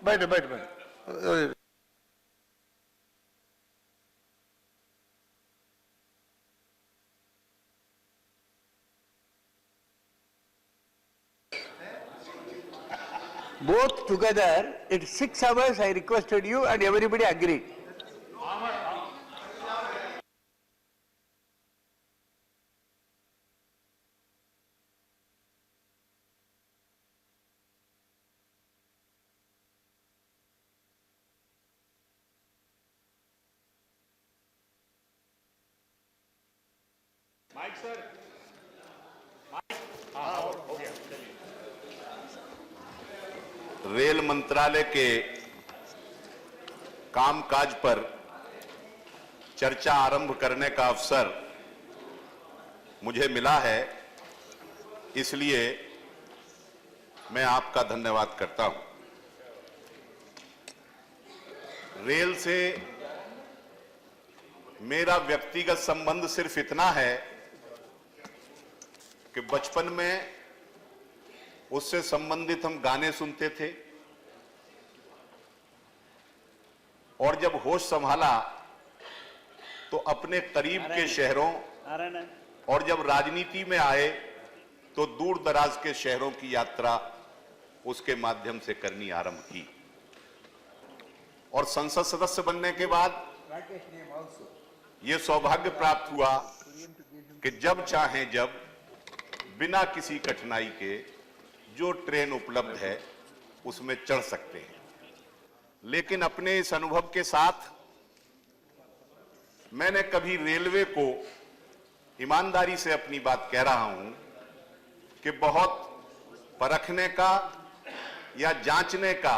बैठे बैठे बैठे। Both together, it's 6 hours I requested you and everybody agreed. Mike sir, रेल मंत्रालय के कामकाज पर चर्चा आरंभ करने का अवसर मुझे मिला है, इसलिए मैं आपका धन्यवाद करता हूं। रेल से मेरा व्यक्तिगत संबंध सिर्फ इतना है कि बचपन में उससे संबंधित हम गाने सुनते थे और जब होश संभाला तो अपने करीब के शहरों और जब राजनीति में आए तो दूर दराज के शहरों की यात्रा उसके माध्यम से करनी आरंभ की और संसद सदस्य बनने के बाद यह सौभाग्य प्राप्त हुआ कि जब चाहें जब बिना किसी कठिनाई के जो ट्रेन उपलब्ध है उसमें चढ़ सकते हैं। लेकिन अपने इस अनुभव के साथ मैंने कभी रेलवे को ईमानदारी से अपनी बात कह रहा हूं कि बहुत परखने का या जांचने का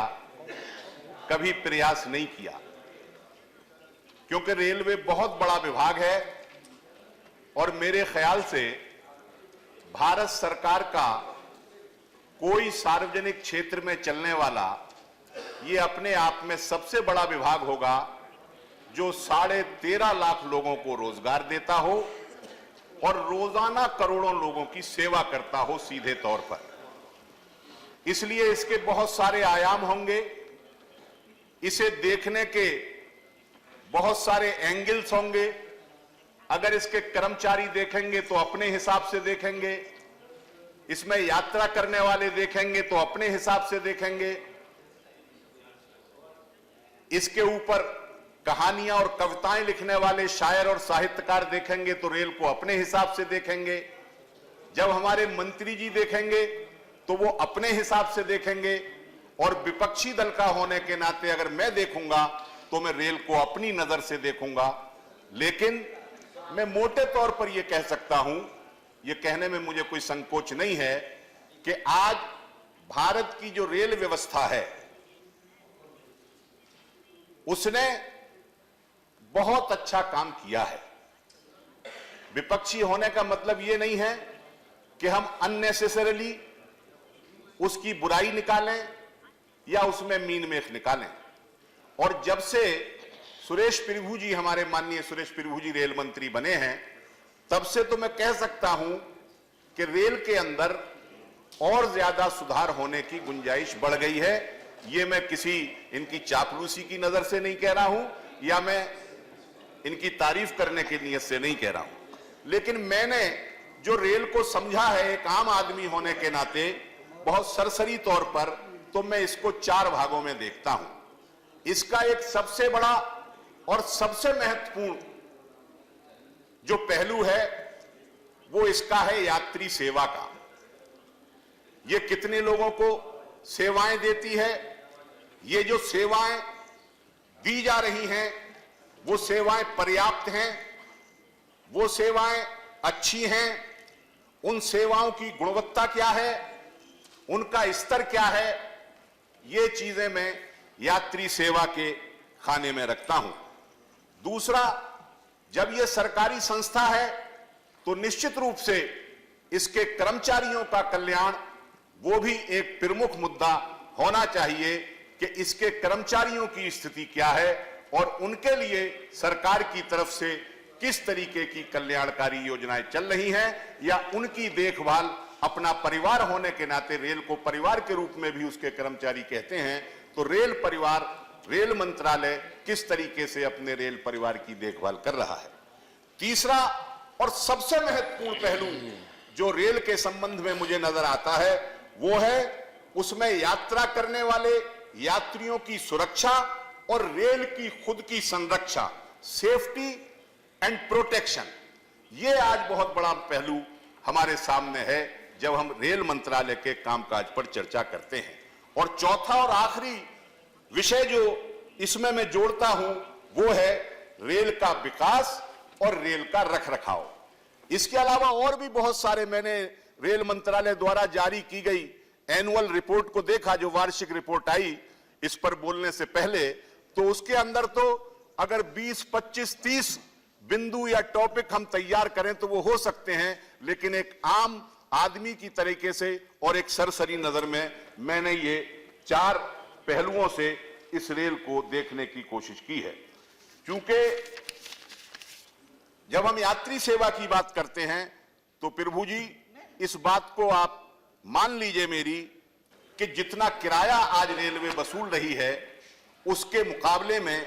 कभी प्रयास नहीं किया, क्योंकि रेलवे बहुत बड़ा विभाग है और मेरे ख्याल से भारत सरकार का कोई सार्वजनिक क्षेत्र में चलने वाला ये अपने आप में सबसे बड़ा विभाग होगा जो 13.5 लाख लोगों को रोजगार देता हो और रोजाना करोड़ों लोगों की सेवा करता हो सीधे तौर पर। इसलिए इसके बहुत सारे आयाम होंगे, इसे देखने के बहुत सारे एंगल्स होंगे। अगर इसके कर्मचारी देखेंगे तो अपने हिसाब से देखेंगे, इसमें यात्रा करने वाले देखेंगे तो अपने हिसाब से देखेंगे, इसके ऊपर कहानियां और कविताएं लिखने वाले शायर और साहित्यकार देखेंगे तो रेल को अपने हिसाब से देखेंगे, जब हमारे मंत्री जी देखेंगे तो वो अपने हिसाब से देखेंगे और विपक्षी दल का होने के नाते अगर मैं देखूंगा तो मैं रेल को अपनी नजर से देखूंगा। लेकिन मैं मोटे तौर पर यह कह सकता हूं, यह कहने में मुझे कोई संकोच नहीं है कि आज भारत की जो रेल व्यवस्था है उसने बहुत अच्छा काम किया है। विपक्षी होने का मतलब यह नहीं है कि हम अननेसेसरली उसकी बुराई निकालें या उसमें मीन मेख निकालें। और जब से सुरेश प्रभु जी, हमारे माननीय सुरेश प्रभु जी रेल मंत्री बने हैं, तब से तो मैं कह सकता हूं कि रेल के अंदर और ज्यादा सुधार होने की गुंजाइश बढ़ गई है। ये मैं किसी इनकी चापलूसी की नजर से नहीं कह रहा हूं या मैं इनकी तारीफ करने की नीयत से नहीं कह रहा हूं, लेकिन मैंने जो रेल को समझा है एक आम आदमी होने के नाते बहुत सरसरी तौर पर, तो मैं इसको 4 भागों में देखता हूं। इसका एक सबसे बड़ा और सबसे महत्वपूर्ण जो पहलू है वो इसका है यात्री सेवा का। ये कितने लोगों को सेवाएं देती है, ये जो सेवाएं दी जा रही हैं वो सेवाएं पर्याप्त हैं, वो सेवाएं अच्छी हैं, उन सेवाओं की गुणवत्ता क्या है, उनका स्तर क्या है, ये चीजें मैं यात्री सेवा के खाने में रखता हूं। दूसरा, जब यह सरकारी संस्था है तो निश्चित रूप से इसके कर्मचारियों का कल्याण वो भी एक प्रमुख मुद्दा होना चाहिए कि इसके कर्मचारियों की स्थिति क्या है और उनके लिए सरकार की तरफ से किस तरीके की कल्याणकारी योजनाएं चल रही हैं या उनकी देखभाल अपना परिवार होने के नाते, रेल को परिवार के रूप में भी उसके कर्मचारी कहते हैं, तो रेल मंत्रालय किस तरीके से अपने रेल परिवार की देखभाल कर रहा है। तीसरा और सबसे महत्वपूर्ण पहलू जो रेल के संबंध में मुझे नजर आता है वो है उसमें यात्रा करने वाले यात्रियों की सुरक्षा और रेल की खुद की संरक्षा, सेफ्टी एंड प्रोटेक्शन। ये आज बहुत बड़ा पहलू हमारे सामने है जब हम रेल मंत्रालय के कामकाज पर चर्चा करते हैं। और चौथा और आखिरी विषय जो इसमें मैं जोड़ता हूं वो है रेल का विकास और रेल का रखरखाव। इसके अलावा और भी बहुत सारे, मैंने रेल मंत्रालय द्वारा जारी की गई एनुअल रिपोर्ट को देखा, जो वार्षिक रिपोर्ट आई इस पर बोलने से पहले, तो उसके अंदर तो अगर 20, 25, 30 बिंदु या टॉपिक हम तैयार करें तो वो हो सकते हैं, लेकिन एक आम आदमी की तरीके से और एक सरसरी नजर में मैंने ये 4 पहलुओं से इस रेल को देखने की कोशिश की है। क्योंकि जब हम यात्री सेवा की बात करते हैं तो प्रभु जी इस बात को आप मान लीजिए मेरी कि जितना किराया आज रेलवे वसूल रही है उसके मुकाबले में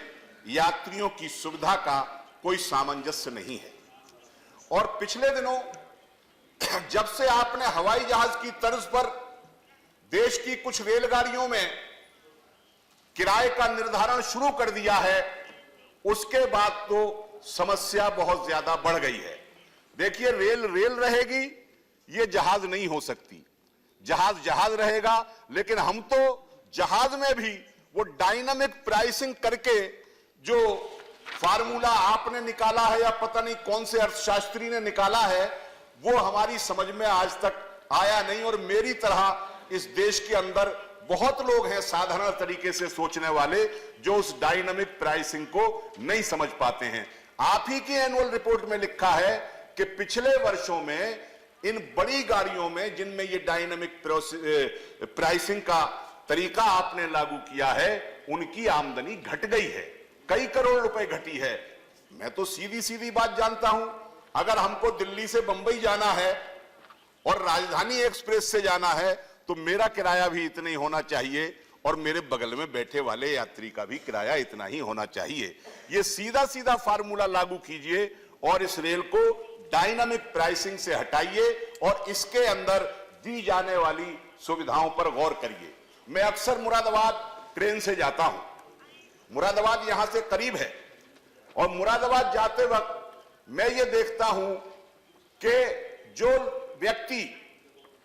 यात्रियों की सुविधा का कोई सामंजस्य नहीं है। और पिछले दिनों जब से आपने हवाई जहाज की तर्ज पर देश की कुछ रेलगाड़ियों में किराए का निर्धारण शुरू कर दिया है, उसके बाद तो समस्या बहुत ज्यादा बढ़ गई है। देखिए, रेल रहेगी, ये जहाज नहीं हो सकती। जहाज रहेगा, लेकिन हम तो जहाज में भी वो डायनामिक प्राइसिंग करके जो फार्मूला आपने निकाला है या पता नहीं कौन से अर्थशास्त्री ने निकाला है, वो हमारी समझ में आज तक आया नहीं। और मेरी तरह इस देश के अंदर बहुत लोग हैं साधारण तरीके से सोचने वाले जो उस डायनामिक प्राइसिंग को नहीं समझ पाते हैं। आप ही की एनुअल रिपोर्ट में लिखा है कि पिछले वर्षों में इन बड़ी गाड़ियों में जिनमें ये डायनामिक प्राइसिंग का तरीका आपने लागू किया है, उनकी आमदनी घट गई है, कई करोड़ रुपए घटी है। मैं तो सीधी सीधी बात जानता हूं, अगर हमको दिल्ली से बंबई जाना है और राजधानी एक्सप्रेस से जाना है तो मेरा किराया भी इतना ही होना चाहिए और मेरे बगल में बैठे वाले यात्री का भी किराया इतना ही होना चाहिए। ये सीधा सीधा फार्मूला लागू कीजिए और इस रेल को डायनामिक प्राइसिंग से हटाइए और इसके अंदर दी जाने वाली सुविधाओं पर गौर करिए। मैं अक्सर मुरादाबाद ट्रेन से जाता हूं, मुरादाबाद यहां से करीब है, और मुरादाबाद जाते वक्त मैं ये देखता हूं कि जो व्यक्ति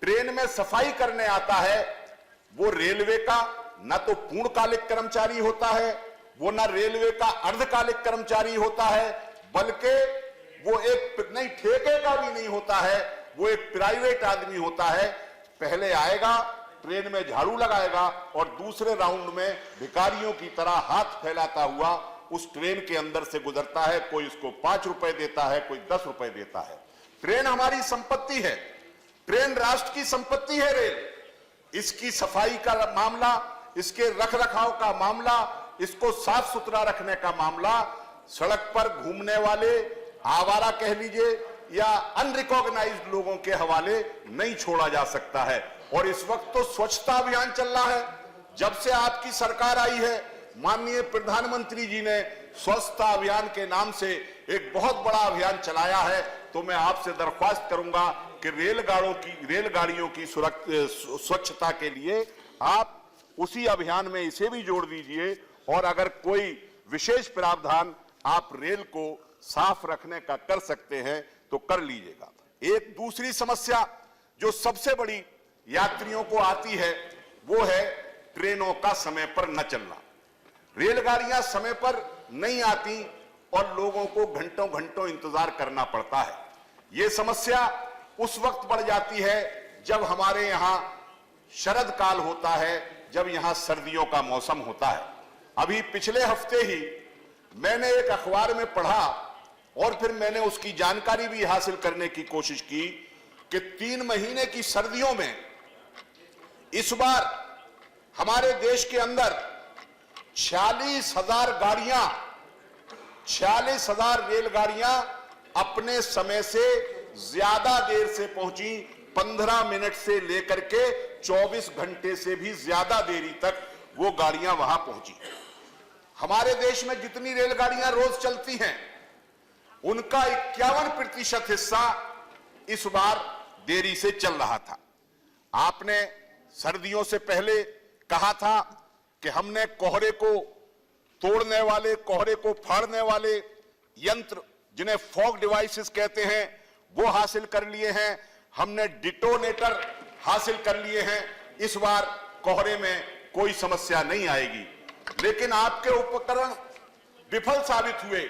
ट्रेन में सफाई करने आता है वो रेलवे का ना तो पूर्णकालिक कर्मचारी होता है, वो ना रेलवे का अर्धकालिक कर्मचारी होता है, बल्कि वो एक नहीं ठेके का भी नहीं होता है, वो एक प्राइवेट आदमी होता है। पहले आएगा, ट्रेन में झाड़ू लगाएगा और दूसरे राउंड में भिखारियों की तरह हाथ फैलाता हुआ उस ट्रेन के अंदर से गुजरता है। कोई इसको 5 रुपए देता है, कोई 10 रुपए देता है। ट्रेन हमारी संपत्ति है, ट्रेन राष्ट्र की संपत्ति है। रेल, इसकी सफाई का मामला, इसके रखरखाव का मामला, इसको साफ सुथरा रखने का मामला सड़क पर घूमने वाले आवारा कह लीजिए या अनरिकॉग्नाइज्ड लोगों के हवाले नहीं छोड़ा जा सकता है। और इस वक्त तो स्वच्छता अभियान चल रहा है। जब से आपकी सरकार आई है, माननीय प्रधानमंत्री जी ने स्वच्छता अभियान के नाम से एक बहुत बड़ा अभियान चलाया है। तो मैं आपसे दरख्वास्त करूंगा कि रेलगाड़ियों की स्वच्छता के लिए आप उसी अभियान में इसे भी जोड़ दीजिए, और अगर कोई विशेष प्रावधान आप रेल को साफ रखने का कर सकते हैं तो कर लीजिएगा। एक दूसरी समस्या जो सबसे बड़ी यात्रियों को आती है वो है ट्रेनों का समय पर न चलना। रेलगाड़ियां समय पर नहीं आती और लोगों को घंटों घंटों इंतजार करना पड़ता है। यह समस्या उस वक्त बढ़ जाती है जब हमारे यहां शरद काल होता है, जब यहां सर्दियों का मौसम होता है। अभी पिछले हफ्ते ही मैंने एक अखबार में पढ़ा और फिर मैंने उसकी जानकारी भी हासिल करने की कोशिश की कि 3 महीने की सर्दियों में इस बार हमारे देश के अंदर 46,000 गाड़ियां, 46,000 रेलगाड़ियां अपने समय से ज्यादा देर से पहुंची। 15 मिनट से लेकर के 24 घंटे से भी ज्यादा देरी तक वो गाड़ियां वहां पहुंची। हमारे देश में जितनी रेलगाड़ियां रोज चलती हैं उनका 51% हिस्सा इस बार देरी से चल रहा था। आपने सर्दियों से पहले कहा था कि हमने कोहरे को तोड़ने वाले, कोहरे को फाड़ने वाले यंत्र जिन्हें फॉग डिवाइसेस कहते हैं वो हासिल कर लिए हैं, हमने डिटोनेटर हासिल कर लिए हैं। इस बार कोहरे में कोई समस्या नहीं आएगी। लेकिन आपके उपकरण विफल साबित हुए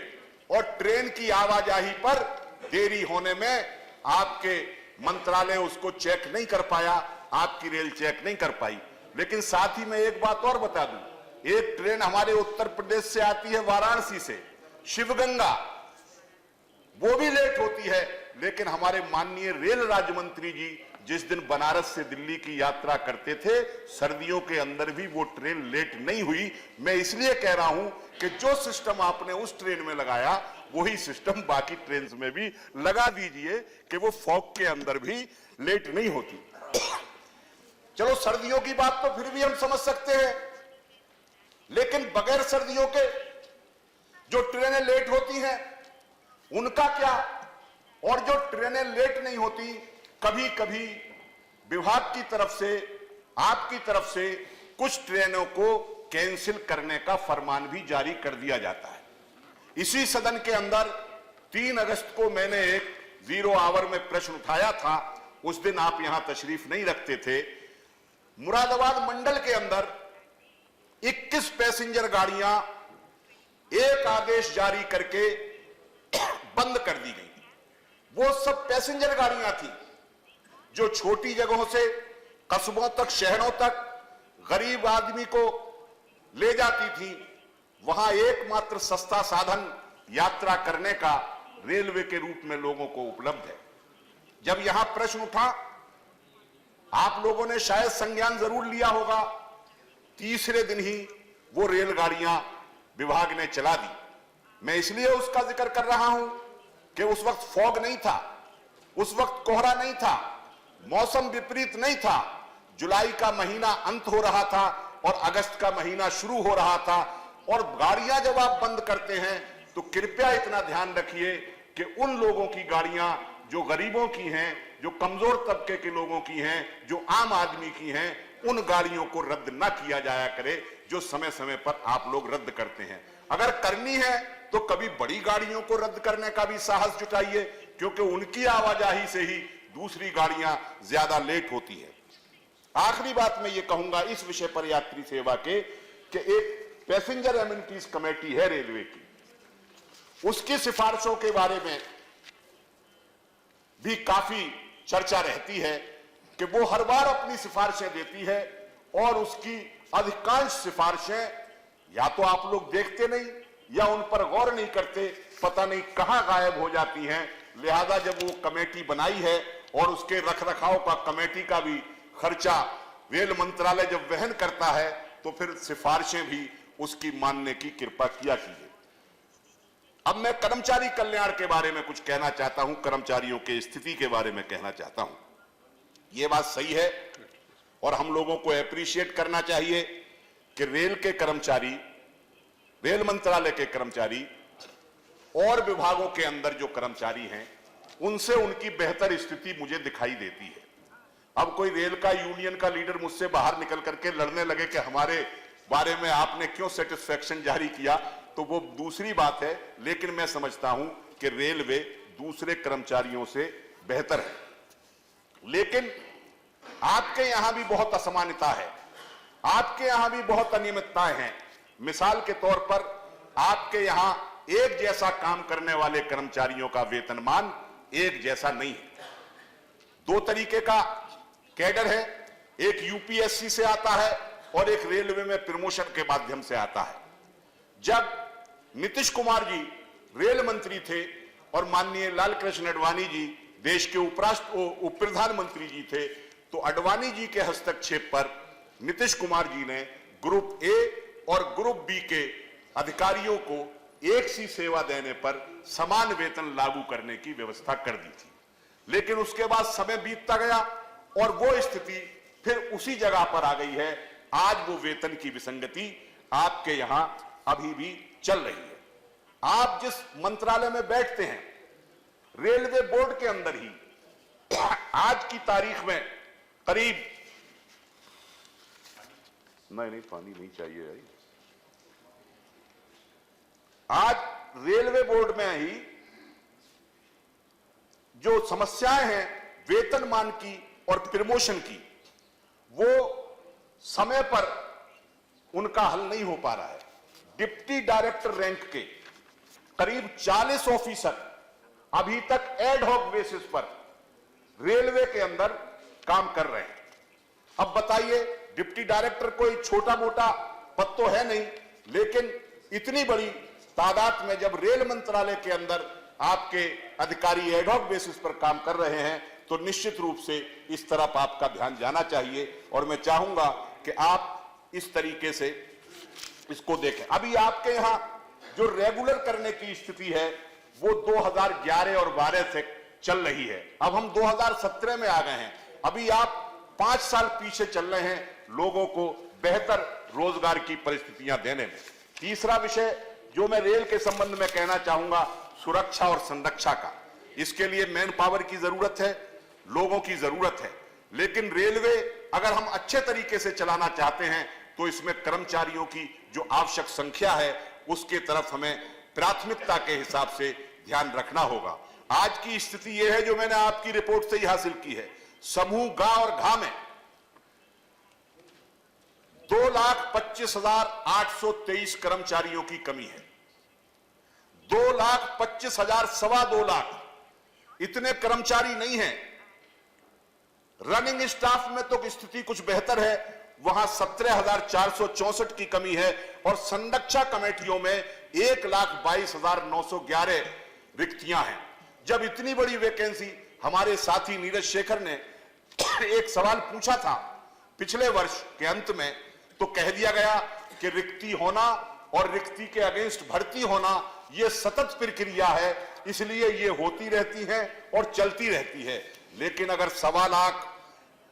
और ट्रेन की आवाजाही पर देरी होने में आपके मंत्रालय उसको चेक नहीं कर पाया, आपकी रेल चेक नहीं कर पाई। लेकिन साथ ही मैं एक बात और बता दूं, एक ट्रेन हमारे उत्तर प्रदेश से आती है वाराणसी से, शिवगंगा, वो भी लेट होती है। लेकिन हमारे माननीय रेल राज्य मंत्री जी जिस दिन बनारस से दिल्ली की यात्रा करते थे, सर्दियों के अंदर भी वो ट्रेन लेट नहीं हुई। मैं इसलिए कह रहा हूं कि जो सिस्टम आपने उस ट्रेन में लगाया वही सिस्टम बाकी ट्रेन में भी लगा दीजिए कि वो फॉग के अंदर भी लेट नहीं होती। चलो सर्दियों की बात तो फिर भी हम समझ सकते हैं, लेकिन बगैर सर्दियों के जो ट्रेनें लेट होती हैं उनका क्या? और जो ट्रेनें लेट नहीं होती, कभी कभी विभाग की तरफ से, आपकी तरफ से कुछ ट्रेनों को कैंसिल करने का फरमान भी जारी कर दिया जाता है। इसी सदन के अंदर 3 अगस्त को मैंने एक 0 आवर में प्रश्न उठाया था, उस दिन आप यहां तशरीफ नहीं रखते थे। मुरादाबाद मंडल के अंदर 21 पैसेंजर गाड़ियां एक आदेश जारी करके बंद कर दी गई। वो सब पैसेंजर गाड़ियां थी जो छोटी जगहों से कस्बों तक, शहरों तक गरीब आदमी को ले जाती थी। वहां एकमात्र सस्ता साधन यात्रा करने का रेलवे के रूप में लोगों को उपलब्ध है। जब यहां प्रश्न उठा, आप लोगों ने शायद संज्ञान जरूर लिया होगा, तीसरे दिन ही वो रेलगाड़ियां विभाग ने चला दी। मैं इसलिए उसका जिक्र कर रहा हूं कि उस वक्त फॉग नहीं था, उस वक्त कोहरा नहीं था, मौसम विपरीत नहीं था। जुलाई का महीना अंत हो रहा था और अगस्त का महीना शुरू हो रहा था। और गाड़ियां जब आप बंद करते हैं तो कृपया इतना ध्यान रखिए कि उन लोगों की गाड़ियां जो गरीबों की हैं, जो कमजोर तबके के लोगों की हैं, जो आम आदमी की हैं, उन गाड़ियों को रद्द ना किया जाया करे जो समय समय पर आप लोग रद्द करते हैं। अगर करनी है तो कभी बड़ी गाड़ियों को रद्द करने का भी साहस जुटाइए, क्योंकि उनकी आवाजाही से ही दूसरी गाड़ियां ज्यादा लेट होती है। आखिरी बात मैं ये कहूंगा इस विषय पर यात्री सेवा के, कि एक पैसेंजर एमिनिटीज कमेटी है रेलवे की, उसकी सिफारिशों के बारे में भी काफी चर्चा रहती है कि वो हर बार अपनी सिफारिशें देती है और उसकी अधिकांश सिफारिशें या तो आप लोग देखते नहीं या उन पर गौर नहीं करते, पता नहीं कहां गायब हो जाती हैं। लिहाजा जब वो कमेटी बनाई है और उसके रखरखाव का, कमेटी का भी खर्चा रेल मंत्रालय जब वहन करता है, तो फिर सिफारिशें भी उसकी मानने की कृपा किया कीजिए। अब मैं कर्मचारी कल्याण के बारे में कुछ कहना चाहता हूं, कर्मचारियों की स्थिति के बारे में कहना चाहता हूं। यह बात सही है और हम लोगों को एप्रिशिएट करना चाहिए कि रेल के कर्मचारी, रेल मंत्रालय के कर्मचारी और विभागों के अंदर जो कर्मचारी हैं, उनसे उनकी बेहतर स्थिति मुझे दिखाई देती है। अब कोई रेल का यूनियन का लीडर मुझसे बाहर निकल करके लड़ने लगे कि हमारे बारे में आपने क्यों सेटिस्फैक्शन जारी किया, तो वो दूसरी बात है। लेकिन मैं समझता हूं कि रेलवे दूसरे कर्मचारियों से बेहतर है। लेकिन आपके यहां भी बहुत असमानता है, आपके यहां भी बहुत अनियमितताएं हैं। मिसाल के तौर पर आपके यहां एक जैसा काम करने वाले कर्मचारियों का वेतनमान एक जैसा नहीं है। 2 तरीके का कैडर है, एक यूपीएससी से आता है और एक रेलवे में प्रमोशन के माध्यम से आता है। जब नीतीश कुमार जी रेल मंत्री थे और माननीय लाल कृष्ण आडवाणी जी देश के उप प्रधानमंत्री जी थे, तो आडवाणी जी के हस्तक्षेप पर नीतीश कुमार जी ने ग्रुप ए और ग्रुप बी के अधिकारियों को एक सी सेवा देने पर समान वेतन लागू करने की व्यवस्था कर दी थी। लेकिन उसके बाद समय बीतता गया और वो स्थिति फिर उसी जगह पर आ गई है। आज वो वेतन की विसंगति आपके यहां अभी भी चल रही है। आप जिस मंत्रालय में बैठते हैं, रेलवे बोर्ड के अंदर ही आज की तारीख में करीब नहीं पानी नहीं चाहिए भाई। आज रेलवे बोर्ड में ही जो समस्याएं हैं वेतनमान की और प्रमोशन की, वो समय पर उनका हल नहीं हो पा रहा है। डिप्टी डायरेक्टर रैंक के करीब 40 ऑफिसर अभी तक एड हॉक बेसिस पर रेलवे के अंदर काम कर रहे हैं। अब बताइए, डिप्टी डायरेक्टर कोई छोटा मोटा पद तो है नहीं, लेकिन इतनी बड़ी तादाद में जब रेल मंत्रालय के अंदर आपके अधिकारी एड हॉक बेसिस पर काम कर रहे हैं, तो निश्चित रूप से इस तरफ आपका ध्यान जाना चाहिए और मैं चाहूंगा कि आप इस तरीके से इसको देखें। अभी आपके यहां जो रेगुलर करने की स्थिति है वो 2011 और 12 से चल रही है। अब हम 2017 में आ गए हैं। अभी आप 5 साल पीछे चल रहे हैं लोगों को बेहतर रोजगार की परिस्थितियां देने में। तीसरा विषय जो मैं रेल के संबंध में कहना चाहूंगा, सुरक्षा और संरक्षा का। इसके लिए मैन पावर की जरूरत है, लोगों की जरूरत है, लेकिन रेलवे अगर हम अच्छे तरीके से चलाना चाहते हैं तो इसमें कर्मचारियों की जो आवश्यक संख्या है उसके तरफ हमें प्राथमिकता के हिसाब से ध्यान रखना होगा। आज की स्थिति यह है जो मैंने आपकी रिपोर्ट से ही हासिल की है, समूह गा और घा में 2,25,823 कर्मचारियों की कमी है। 2,25,000 सवा 2 लाख इतने कर्मचारी नहीं हैं। रनिंग स्टाफ में तो स्थिति कुछ बेहतर है, वहां 17,464 की कमी है और संरक्षा कमेटियों में 1,22,911 रिक्तियां हैं। जब इतनी बड़ी वैकेंसी, हमारे साथी नीरज शेखर ने एक सवाल पूछा था पिछले वर्ष के अंत में, तो कह दिया गया कि रिक्ति होना और रिक्ति के अगेंस्ट भर्ती होना यह सतत प्रक्रिया है, इसलिए ये होती रहती है और चलती रहती है। लेकिन अगर 1.25 लाख,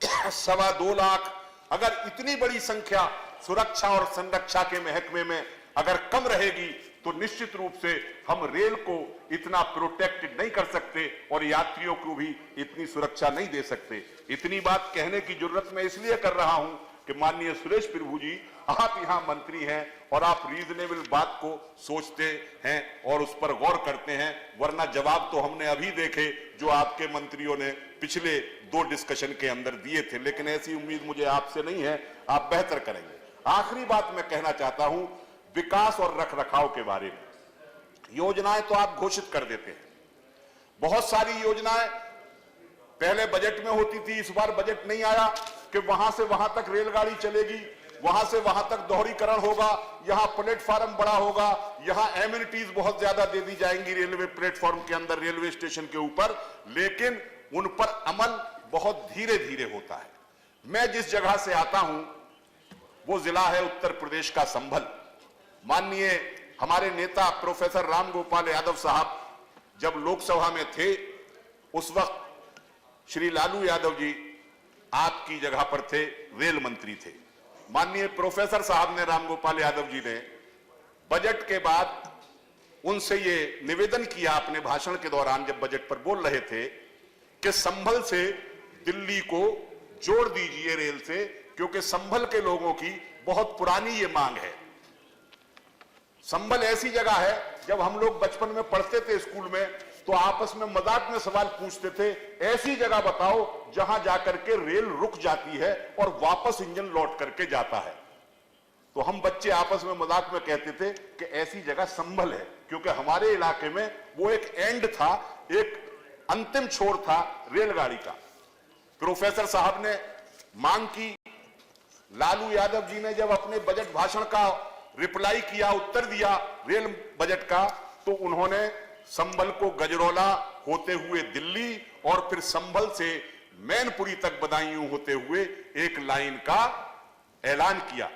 2.25 लाख, अगर इतनी बड़ी संख्या सुरक्षा और संरक्षा के महकमे में अगर कम रहेगी तो निश्चित रूप से हम रेल को इतना प्रोटेक्ट नहीं कर सकते और यात्रियों को भी इतनी सुरक्षा नहीं दे सकते। इतनी बात कहने की जरूरत मैं इसलिए कर रहा हूं कि माननीय सुरेश प्रभु जी, आप यहां मंत्री हैं और आप रीजनेबल बात को सोचते हैं और उस पर गौर करते हैं, वरना जवाब तो हमने अभी देखे जो आपके मंत्रियों ने पिछले 2 डिस्कशन के अंदर दिए थे। लेकिन ऐसी उम्मीद मुझे आपसे नहीं है, आप बेहतर करेंगे। आखिरी बात मैं कहना चाहता हूं विकास और रखरखाव के बारे में। योजनाएं तो आप घोषित कर देते हैं, बहुत सारी योजनाएं पहले बजट में होती थी, इस बार बजट नहीं आया कि वहां से वहां तक रेलगाड़ी चलेगी, वहां से वहां तक दोहरीकरण होगा, यहां प्लेटफॉर्म बड़ा होगा, यहां एमिनिटीज बहुत ज्यादा दे दी जाएंगी रेलवे प्लेटफॉर्म के अंदर, रेलवे स्टेशन के ऊपर, लेकिन उन पर अमल बहुत धीरे धीरे होता है। मैं जिस जगह से आता हूं वो जिला है उत्तर प्रदेश का संभल। माननीय हमारे नेता प्रोफेसर राम गोपाल यादव साहब जब लोकसभा में थे, उस वक्त श्री लालू यादव जी आपकी जगह पर थे, रेल मंत्री थे। माननीय प्रोफेसर साहब ने, राम गोपाल यादव जी ने बजट के बाद उनसे ये निवेदन किया अपने भाषण के दौरान जब बजट पर बोल रहे थे कि संभल से दिल्ली को जोड़ दीजिए रेल से, क्योंकि संभल के लोगों की बहुत पुरानी ये मांग है। संभल ऐसी जगह है, जब हम लोग बचपन में पढ़ते थे स्कूल में तो आपस में मजाक में सवाल पूछते थे, ऐसी जगह बताओ जहां जाकर के रेल रुक जाती है और वापस इंजन लौट करके जाता है। तो हम बच्चे आपस में मजाक में कहते थे कि ऐसी जगह संभल है, क्योंकि हमारे इलाके में वो एक एंड था, एक अंतिम छोर था रेलगाड़ी का। प्रोफेसर साहब ने मांग की, लालू यादव जी ने जब अपने बजट भाषण का रिप्लाई किया, उत्तर दिया रेल बजट का, तो उन्होंने संभल को गजरौला होते हुए दिल्ली और फिर संभल से मैनपुरी तक बदायूं होते हुए एक लाइन का ऐलान किया।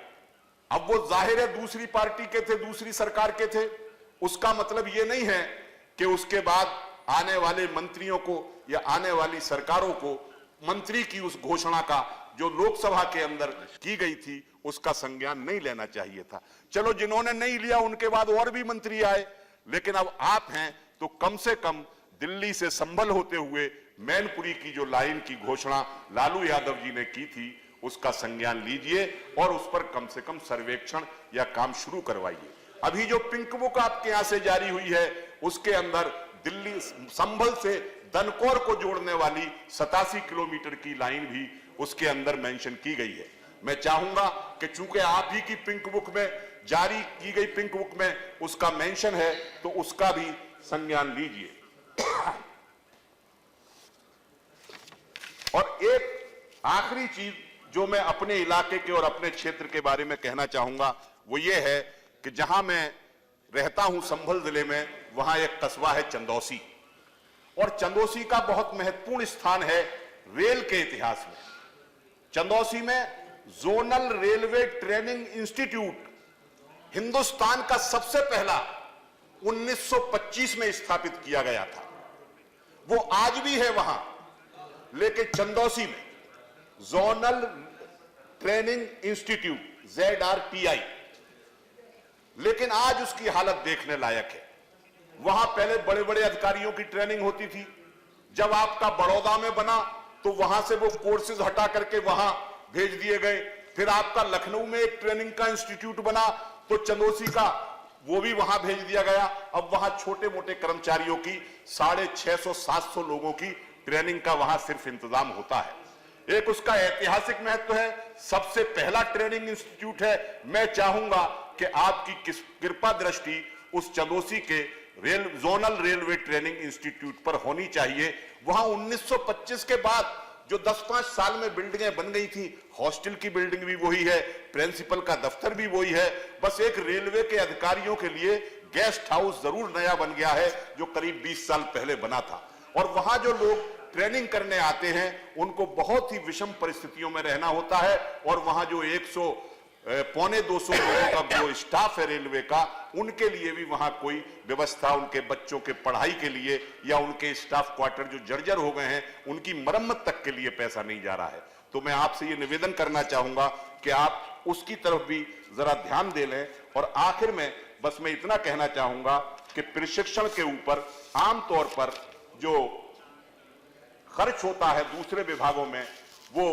अब वो जाहिर है दूसरी पार्टी के थे, दूसरी सरकार के थे, उसका मतलब ये नहीं है कि उसके बाद आने वाले मंत्रियों को या आने वाली सरकारों को मंत्री की उस घोषणा का जो लोकसभा के अंदर की गई थी उसका संज्ञान नहीं लेना चाहिए था। चलो, जिन्होंने नहीं लिया उनके बाद और भी मंत्री आए, लेकिन अब आप हैं तो कम से कम दिल्ली से संभल होते हुए मैनपुरी की जो लाइन की घोषणा लालू यादव जी ने की थी उसका संज्ञान लीजिए और उस पर कम से कम सर्वेक्षण या काम शुरू करवाइए। अभी जो पिंक बुक आपके यहां से जारी हुई है उसके अंदर दिल्ली संभल से दनकौर को जोड़ने वाली 87 किलोमीटर की लाइन भी उसके अंदर मेंशन की गई है। मैं चाहूंगा कि चूंकि आप ही की पिंक बुक में जारी की गई पिंक बुक में उसका मेंशन है तो उसका भी संज्ञान लीजिए। और एक आखिरी चीज जो मैं अपने इलाके के और अपने क्षेत्र के बारे में कहना चाहूंगा वो ये है कि जहां मैं रहता हूं संभल जिले में, वहां एक कस्बा है चंदौसी, और चंदौसी का बहुत महत्वपूर्ण स्थान है रेल के इतिहास में। चंदौसी में zonal railway training institute Hindustan का सबसे पहला 1925 में स्थापित किया गया था। वो आज भी है वहां, लेकिन चंदौसी में जोनल ट्रेनिंग इंस्टीट्यूट ZRTI, लेकिन आज उसकी हालत देखने लायक है। वहां पहले बड़े बड़े अधिकारियों की ट्रेनिंग होती थी। जब आपका बड़ौदा में बना तो वहां से वो कोर्सेज हटा करके वहां भेज दिए गए। फिर आपका लखनऊ में एक ट्रेनिंग का इंस्टीट्यूट बना तो चंदौसी का वो भी वहां भेज दिया गया। अब वहां छोटे मोटे कर्मचारियों की 650-700 लोगों की ट्रेनिंग का वहां सिर्फ इंतजाम होता है। एक उसका ऐतिहासिक महत्व है, सबसे पहला ट्रेनिंग इंस्टीट्यूट है। मैं चाहूंगा कि आपकी कृपा दृष्टि उस चंदौसी के जोनल रेलवे ट्रेनिंग इंस्टीट्यूट पर होनी चाहिए। वहां 1925 के बाद जो 10-5 साल में बिल्डिंगें बन गई थी, हॉस्टल की बिल्डिंग भी वही है, प्रिंसिपल का दफ्तर भी वही है, बस एक रेलवे के अधिकारियों के लिए गेस्ट हाउस जरूर नया बन गया है जो करीब 20 साल पहले बना था। और वहां जो लोग ट्रेनिंग करने आते हैं उनको बहुत ही विषम परिस्थितियों में रहना होता है, और वहां जो 100-125 लोगों का जो स्टाफ है रेलवे का, उनके लिए भी वहां कोई व्यवस्था, उनके बच्चों के पढ़ाई के लिए या उनके स्टाफ क्वार्टर जो जर्जर हो गए हैं उनकी मरम्मत तक के लिए पैसा नहीं जा रहा है। तो मैं आपसे ये निवेदन करना चाहूंगा कि आप उसकी तरफ भी जरा ध्यान दे लें। और आखिर में बस मैं इतना कहना चाहूंगा कि प्रशिक्षण के ऊपर आमतौर पर जो खर्च होता है दूसरे विभागों में वो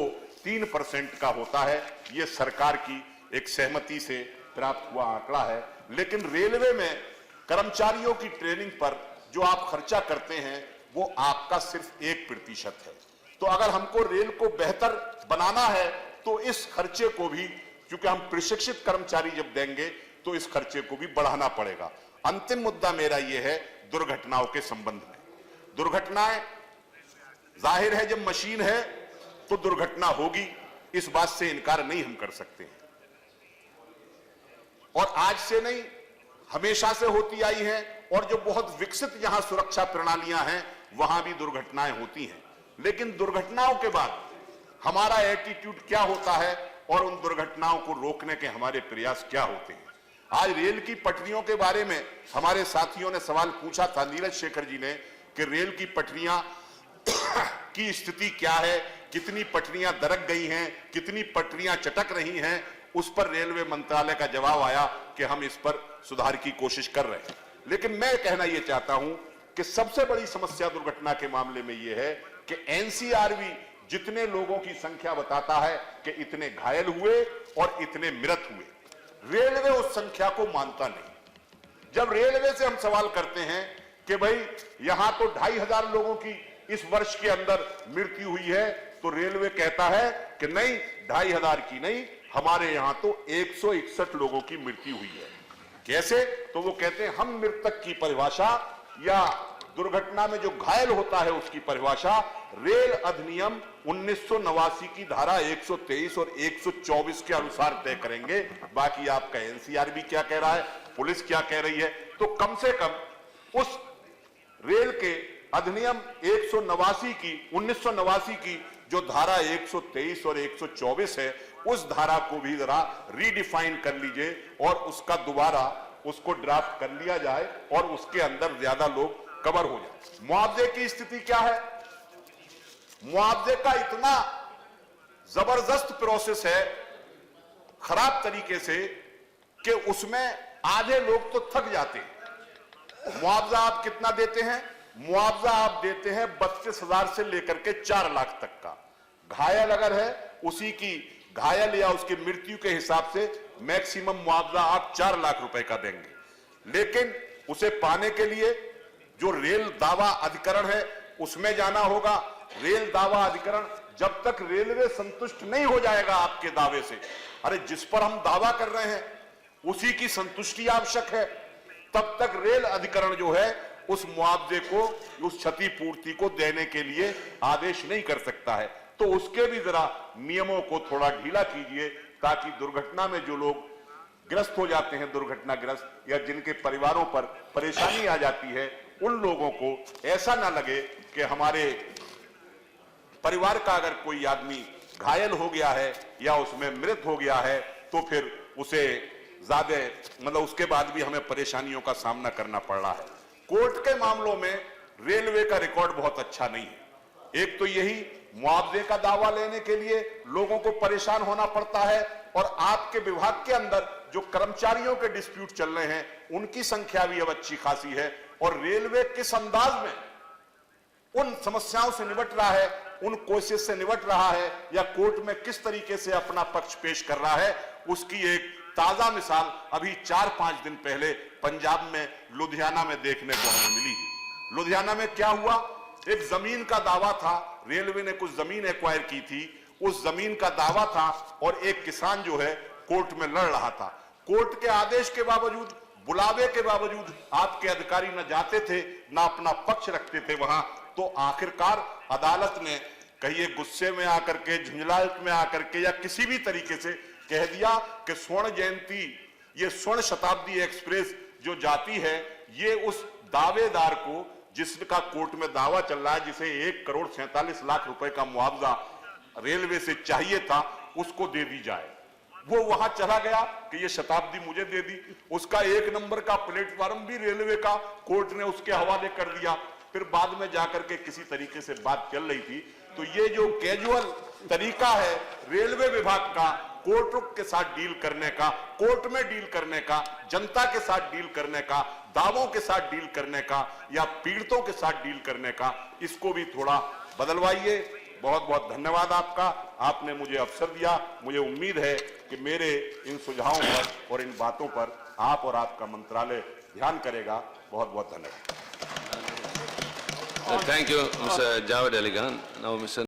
3% का होता है। ये सरकार की एक सहमति से प्राप्त हुआ आंकड़ा है। लेकिन रेलवे में कर्मचारियों की ट्रेनिंग पर जो आप खर्चा करते हैं वो आपका सिर्फ 1% है। तो अगर हमको रेल को बेहतर बनाना है तो इस खर्चे को भी, क्योंकि हम प्रशिक्षित कर्मचारी जब देंगे तो इस खर्चे को भी बढ़ाना पड़ेगा। अंतिम मुद्दा मेरा यह है दुर्घटनाओं के संबंध में। दुर्घटनाएं जाहिर है जब मशीन है तो दुर्घटना होगी, इस बात से इनकार नहीं हम कर सकते हैं। और आज से नहीं, हमेशा से होती आई है, और जो बहुत विकसित यहां सुरक्षा प्रणालियां हैं वहां भी दुर्घटनाएं होती हैं। लेकिन दुर्घटनाओं के बाद हमारा एटीट्यूड क्या होता है और उन दुर्घटनाओं को रोकने के हमारे प्रयास क्या होते हैं। आज रेल की पटरियों के बारे में हमारे साथियों ने सवाल पूछा था, नीरज शेखर जी ने, कि रेल की पटरियां की स्थिति क्या है, कितनी पटरियां दरक गई हैं, कितनी पटरियां चटक रही हैं। उस पर रेलवे मंत्रालय का जवाब आया कि हम इस पर सुधार की कोशिश कर रहे हैं। लेकिन मैं कहना यह चाहता हूं कि सबसे बड़ी समस्या दुर्घटना के मामले में यह है कि एनसीआरबी जितने लोगों की संख्या बताता है कि इतने घायल हुए और इतने मृत हुए, रेलवे उस संख्या को मानता नहीं। जब रेलवे से हम सवाल करते हैं कि भाई यहां तो 2500 लोगों की इस वर्ष के अंदर मृत्यु हुई है, तो रेलवे कहता है कि नहीं, 2500 की नहीं, हमारे यहां तो 161 लोगों की मृत्यु हुई है। कैसे? तो वो कहते हैं हम मृतक की परिभाषा या दुर्घटना में जो घायल होता है उसकी परिभाषा रेल अधिनियम 1989 की धारा 123 और 124 के अनुसार तय करेंगे। बाकी आपका एनसीआरबी क्या कह रहा है, पुलिस क्या कह रही है। तो कम से कम उस रेल के अधिनियम 1989 की जो धारा 123 और 124 है, उस धारा को भी जरा रीडिफाइन कर लीजिए और उसका दोबारा उसको ड्राफ्ट कर लिया जाए और उसके अंदर ज्यादा लोग कवर हो जाए। मुआवजे की स्थिति क्या है? मुआवजे का इतना जबरदस्त प्रोसेस है, खराब तरीके से, कि उसमें आधे लोग तो थक जाते हैं। मुआवजा आप कितना देते हैं? मुआवजा आप देते हैं 32,000 से लेकर के 4 लाख तक का। घायल अगर है, उसी की घायल या उसकी मृत्यु के हिसाब से मैक्सिमम मुआवजा आप 4 लाख रुपए का देंगे। लेकिन उसे पाने के लिए जो रेल दावा अधिकरण है उसमें जाना होगा। रेल दावा अधिकरण, जब तक रेलवे संतुष्ट नहीं हो जाएगा आपके दावे से, अरे जिस पर हम दावा कर रहे हैं उसी की संतुष्टि आवश्यक है, तब तक रेल अधिकरण जो है उस मुआवजे को, उस क्षतिपूर्ति को देने के लिए आदेश नहीं कर सकता है। तो उसके भी जरा नियमों को थोड़ा ढीला कीजिए, ताकि दुर्घटना में जो लोग ग्रस्त हो जाते हैं, दुर्घटनाग्रस्त, या जिनके परिवारों पर परेशानी आ जाती है, उन लोगों को ऐसा ना लगे कि हमारे परिवार का अगर कोई आदमी घायल हो गया है या उसमें मृत हो गया है तो फिर उसे ज्यादा, मतलब उसके बाद भी हमें परेशानियों का सामना करना पड़ रहा है। कोर्ट के मामलों में रेलवे का रिकॉर्ड बहुत अच्छा नहीं है। एक तो यही मुआवजे का दावा लेने के लिए लोगों को परेशान होना पड़ता है, और आपके विभाग के अंदर जो कर्मचारियों के डिस्प्यूट चल रहे हैं उनकी संख्या भी अब अच्छी खासी है, और रेलवे किस अंदाज में उन समस्याओं से निपट रहा है, उन कोशिश से निपट रहा है, या कोर्ट में किस तरीके से अपना पक्ष पेश कर रहा है, उसकी एक ताजा मिसाल अभी 4-5 दिन पहले पंजाब में लुधियाना में देखने को हमें मिली। लुधियाना में क्या हुआ? एक जमीन का दावा था, रेलवे ने कुछ जमीन एक्वायर की थी, उस जमीन का दावा था, और एक किसान जो है कोर्ट में लड़ रहा था। कोर्ट के आदेश के बावजूद, बुलावे के बावजूद आपके अधिकारी न जाते थे, न अपना पक्ष रखते थे वहां। तो आखिरकार अदालत ने, कहिए गुस्से में आकर के, झुंझलाहट में आकर के, या किसी भी तरीके से कह दिया कि स्वर्ण जयंती, ये स्वर्ण शताब्दी एक्सप्रेस जो जाती है, ये उस दावेदार को, जिसका कोर्ट में दावा चल रहा है, जिसे 1,47,00,000 रुपए का मुआवजा रेलवे से चाहिए था, उसको दे दी जाए। वो वहां चला गया कि ये शताब्दी मुझे दे दी, उसका 1 नंबर का प्लेटफार्म भी रेलवे का कोर्ट ने उसके हवाले कर दिया। फिर बाद में जाकर के किसी तरीके से बात चल रही थी। तो ये जो कैजुअल तरीका है रेलवे विभाग का कोर्ट के साथ डील करने का, कोर्ट में डील करने का, जनता के साथ डील करने का, दावों के साथ डील करने का, या पीड़ितों के साथ डील करने का, इसको भी थोड़ा बदलवाइए। बहुत बहुत धन्यवाद आपका, आपने मुझे अवसर दिया। मुझे उम्मीद है कि मेरे इन सुझावों पर और इन बातों पर आप और आपका मंत्रालय ध्यान करेगा। बहुत बहुत धन्यवाद। Thank you, Mr. Javed Ali Khan. Now, Mr.